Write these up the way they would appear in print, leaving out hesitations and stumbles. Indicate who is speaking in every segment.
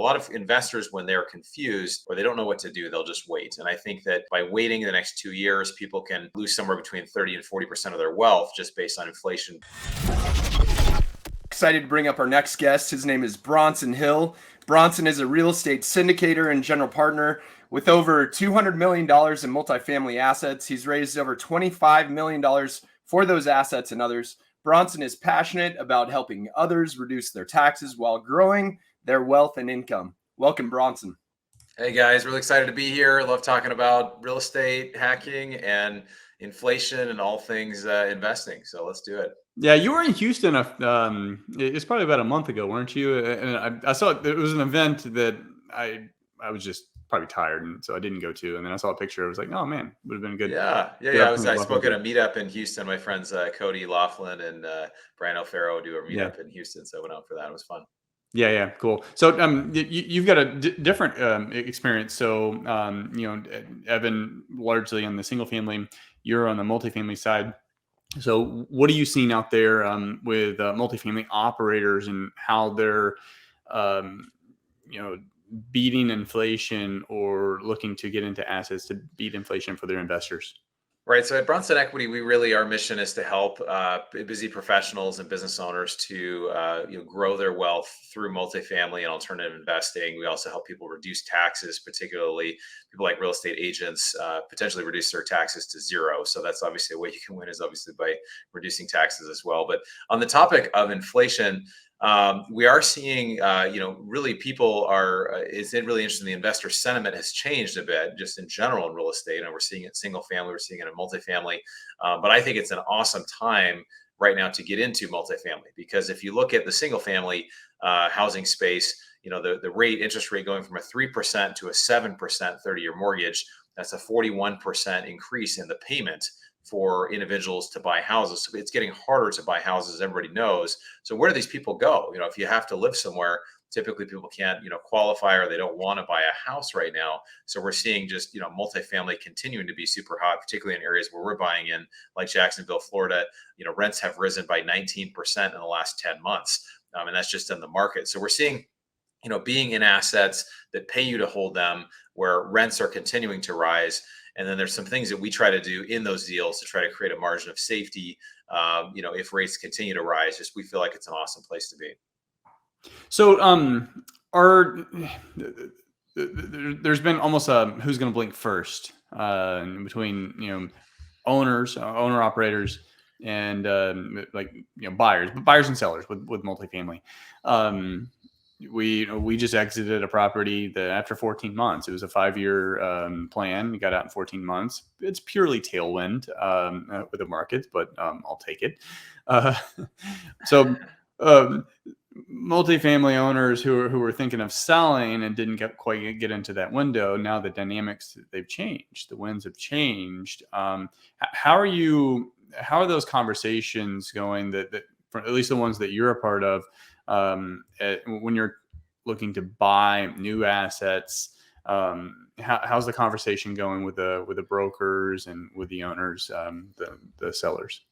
Speaker 1: lot of investors, when they're confused or they don't know what to do, they'll just wait. And I think that by waiting the next 2 years, people can lose somewhere between 30 and 40% of their wealth just based on inflation.
Speaker 2: Excited to bring up our next guest. His name is Bronson Hill. Bronson is a real estate syndicator and general partner with over $200 million in multifamily assets. He's raised over $25 million for those assets and others. Bronson is passionate about helping others reduce their taxes while growing their wealth and income. Welcome, Bronson.
Speaker 1: Hey guys, really excited to be here. Love talking about real estate, hacking, and inflation and all things investing. So let's do it.
Speaker 3: Yeah, you were in Houston. It's probably about a month ago, weren't you? And I saw it was an event that I was just probably tired, and so I didn't go to. And then I saw a picture. I was like, oh man, would have been good.
Speaker 1: Yeah. I spoke at a meetup in Houston. My friends Cody Laughlin and Brian Alfaro do a meetup in Houston, so I went out for that. It was fun.
Speaker 3: Yeah, cool. So you've got a different experience. So Evan largely on the single family, you're on the multifamily side. So what are you seeing out there with multifamily operators and how they're, beating inflation or looking to get into assets to beat inflation for their investors?
Speaker 1: Right. So at Bronson Equity, our mission is to help busy professionals and business owners to grow their wealth through multifamily and alternative investing. We also help people reduce taxes, particularly people like real estate agents, potentially reduce their taxes to zero. So that's obviously a way you can win, is obviously by reducing taxes as well. But on the topic of inflation, we are seeing, really people are, it's really interesting. The investor sentiment has changed a bit just in general in real estate. And we're seeing it in single family, we're seeing it in multifamily. But I think it's an awesome time right now to get into multifamily, because if you look at the single family housing space, the interest rate going from a 3% to a 7% 30-year mortgage, that's a 41% increase in the payment for individuals to buy houses. So it's getting harder to buy houses, everybody knows. So where do these people go? If you have to live somewhere, typically people can't, qualify, or they don't want to buy a house right now. So we're seeing just, multifamily continuing to be super hot, particularly in areas where we're buying in, like Jacksonville, Florida. Rents have risen by 19% in the last 10 months. And that's just in the market. So we're seeing, being in assets that pay you to hold them, where rents are continuing to rise. And then there's some things that we try to do in those deals to try to create a margin of safety. If rates continue to rise, we feel like it's an awesome place to be.
Speaker 3: So, there's been almost a who's going to blink first between owner operators and buyers and sellers with multifamily. We just exited a property that after 14 months, it was a 5-year plan. We got out in 14 months. It's purely tailwind with the markets, but I'll take it. Multifamily owners who were thinking of selling and didn't quite get into that window. Now the dynamics, they've changed. The winds have changed. How are those conversations going? That for at least the ones that you're a part of. When you're looking to buy new assets, how's the conversation going with the brokers and with the owners, the sellers?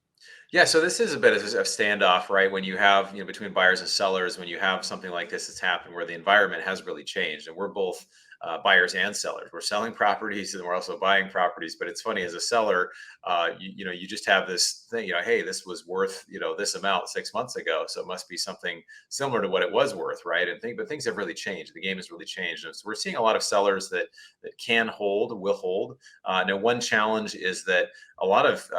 Speaker 1: Yeah, so this is a bit of a standoff, right? When you have, between buyers and sellers, when you have something like this that's happened where the environment has really changed, and we're both buyers and sellers. We're selling properties and we're also buying properties. But it's funny, as a seller, you just have this thing, hey, this was worth, this amount 6 months ago. So it must be something similar to what it was worth, right? But things have really changed. The game has really changed. And so we're seeing a lot of sellers that can hold, will hold. Now, one challenge is that a lot of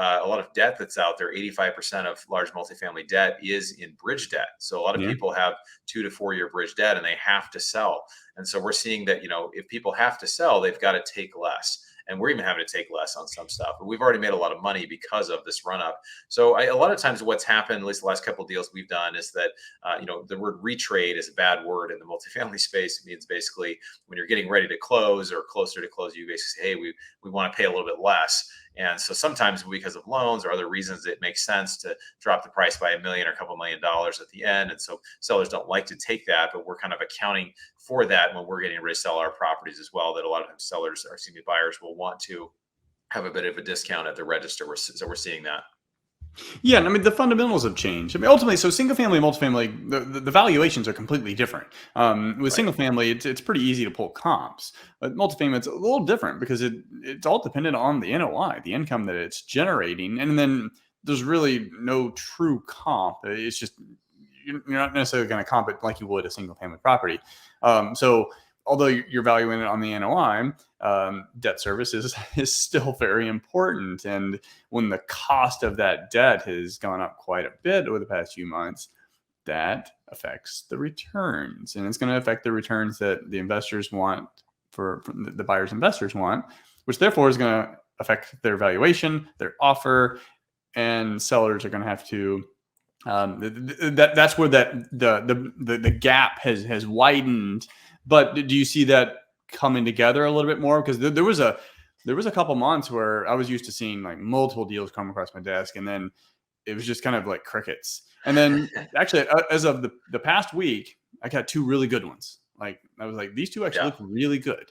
Speaker 1: debt that's out there, 85% of large multifamily debt is in bridge debt. So a lot of people have 2 to 4 year bridge debt and they have to sell. And so we're seeing that, if people have to sell, they've got to take less. And we're even having to take less on some stuff. But we've already made a lot of money because of this run up. So a lot of times what's happened, at least the last couple of deals we've done, is that, the word retrade is a bad word in the multifamily space. It means basically when you're getting ready to close or closer to close, you basically say, hey, we want to pay a little bit less. And so sometimes because of loans or other reasons, it makes sense to drop the price by $1 million or a couple $1 million at the end. And so sellers don't like to take that, but we're kind of accounting for that when we're getting ready to sell our properties as well, that a lot of sellers, or buyers will want to have a bit of a discount at the register. So we're seeing that.
Speaker 3: Yeah, and I mean the fundamentals have changed. I mean, ultimately, so single family and multifamily, the valuations are completely different. With
Speaker 1: Right.
Speaker 3: single family, it's pretty easy to pull comps, but multifamily it's a little different because it's all dependent on the NOI, the income that it's generating, and then there's really no true comp. It's just you're not necessarily going to comp it like you would a single family property. So although you're valuing it on the NOI, debt service is still very important. And when the cost of that debt has gone up quite a bit over the past few months, that affects the returns. And it's going to affect the returns that the investors want for the buyers investors want, which therefore is going to affect their valuation, their offer, and sellers are going to have to that's where the gap has widened. But do you see that coming together a little bit more? Because there was a couple months where I was used to seeing like multiple deals come across my desk, and then it was just kind of like crickets. And then actually, as of the past week, I got two really good ones. Like I was like, these two actually
Speaker 1: Yeah.
Speaker 3: look really good.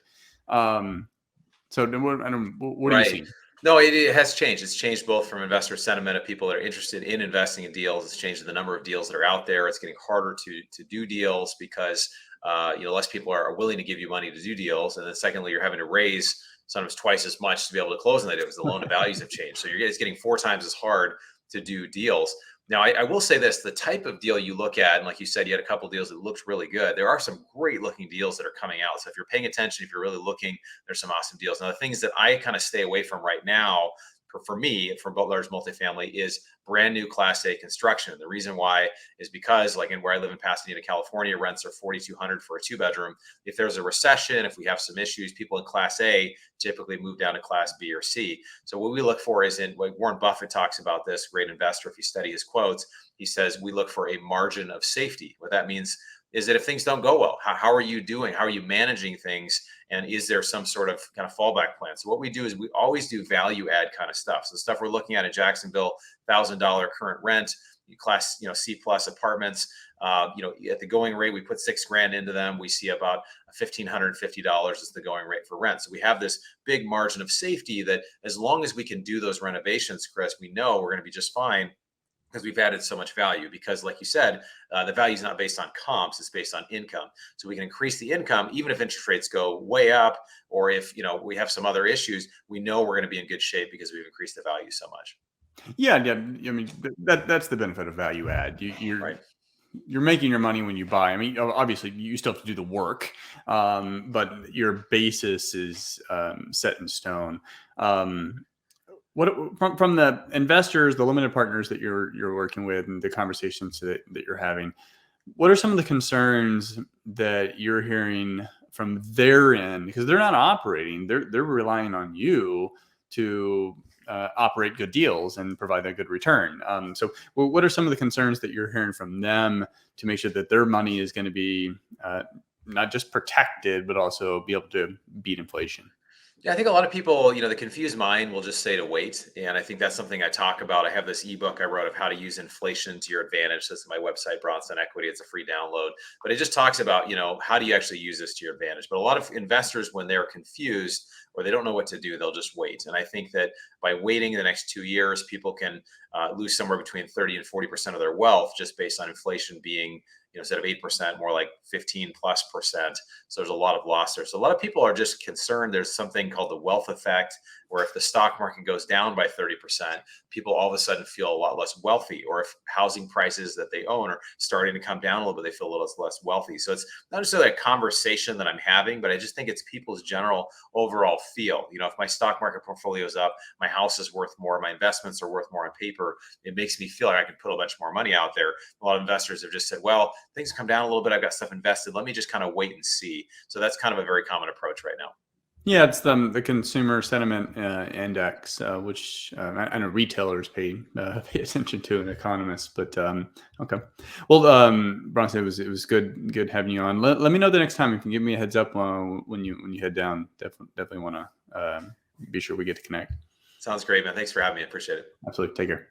Speaker 3: So what are you
Speaker 1: Right.
Speaker 3: seeing?
Speaker 1: No, it has changed. It's changed both from investor sentiment of people that are interested in investing in deals. It's changed the number of deals that are out there. It's getting harder to do deals because less people are willing to give you money to do deals. And then secondly, you're having to raise sometimes twice as much to be able to close on that deal because the loan to values have changed. So it's getting 4 times as hard to do deals. Now, I will say this, the type of deal you look at, and like you said, you had a couple deals that looked really good. There are some great looking deals that are coming out. So if you're paying attention, if you're really looking, there's some awesome deals. Now, the things that I kind of stay away from right now, for me, for large multifamily, is brand new Class A construction. The reason why is because, like in where I live in Pasadena, California, rents are $4,200 for a 2-bedroom. If there's a recession, if we have some issues, people in Class A typically move down to Class B or C. So what we look for is like Warren Buffett talks about this, great investor. If you study his quotes, he says we look for a margin of safety. What that means is that if things don't go well, how are you doing? How are you managing things? And is there some sort of kind of fallback plan? So what we do is we always do value add kind of stuff. So the stuff we're looking at in Jacksonville, $1,000 current rent, class, C plus apartments. At the going rate, we put $6,000 into them. We see about $1,550 is the going rate for rent. So we have this big margin of safety that as long as we can do those renovations, Chris, we know we're going to be just fine because we've added so much value. Because like you said, the value is not based on comps, it's based on income. So we can increase the income even if interest rates go way up, or if we have some other issues, we know we're going to be in good shape because we've increased the value so much.
Speaker 3: Yeah. I mean, that's the benefit of value add.
Speaker 1: Right.
Speaker 3: You're making your money when you buy. I mean, obviously you still have to do the work, but your basis is set in stone. What from the investors, the limited partners that you're working with, and the conversations that you're having, what are some of the concerns that you're hearing from their end? Because they're not operating; they're relying on you to operate good deals and provide a good return. So, what are some of the concerns that you're hearing from them to make sure that their money is going to be not just protected, but also be able to beat inflation?
Speaker 1: Yeah, I think a lot of people, the confused mind will just say to wait. And I think that's something I talk about. I have this ebook I wrote of how to use inflation to your advantage. That's my website, Bronson Equity. It's a free download. But it just talks about, how do you actually use this to your advantage? But a lot of investors, when they're confused or they don't know what to do, they'll just wait. And I think that by waiting the next 2 years, people can lose somewhere between 30 and 40% of their wealth just based on inflation being, instead of 8%, more like 15+%. So there's a lot of loss there. So a lot of people are just concerned. There's something called the wealth effect, where if the stock market goes down by 30%, people all of a sudden feel a lot less wealthy. Or if housing prices that they own are starting to come down a little bit, they feel a little less wealthy. So it's not necessarily a conversation that I'm having, but I just think it's people's general overall feel. If my stock market portfolio is up, my house is worth more, my investments are worth more on paper, it makes me feel like I can put a bunch more money out there. A lot of investors have just said, well, things come down a little bit, I've got stuff invested, let me just kind of wait and see. So that's kind of a very common approach right now.
Speaker 3: Yeah, it's the consumer sentiment index, which I know retailers pay attention to, and economists. But okay, well, Bronson, it was good having you on. Let me know the next time. You can give me a heads up when you head down. Definitely want to be sure we get to connect.
Speaker 1: Sounds great, man. Thanks for having me. I appreciate it.
Speaker 3: Absolutely. Take care.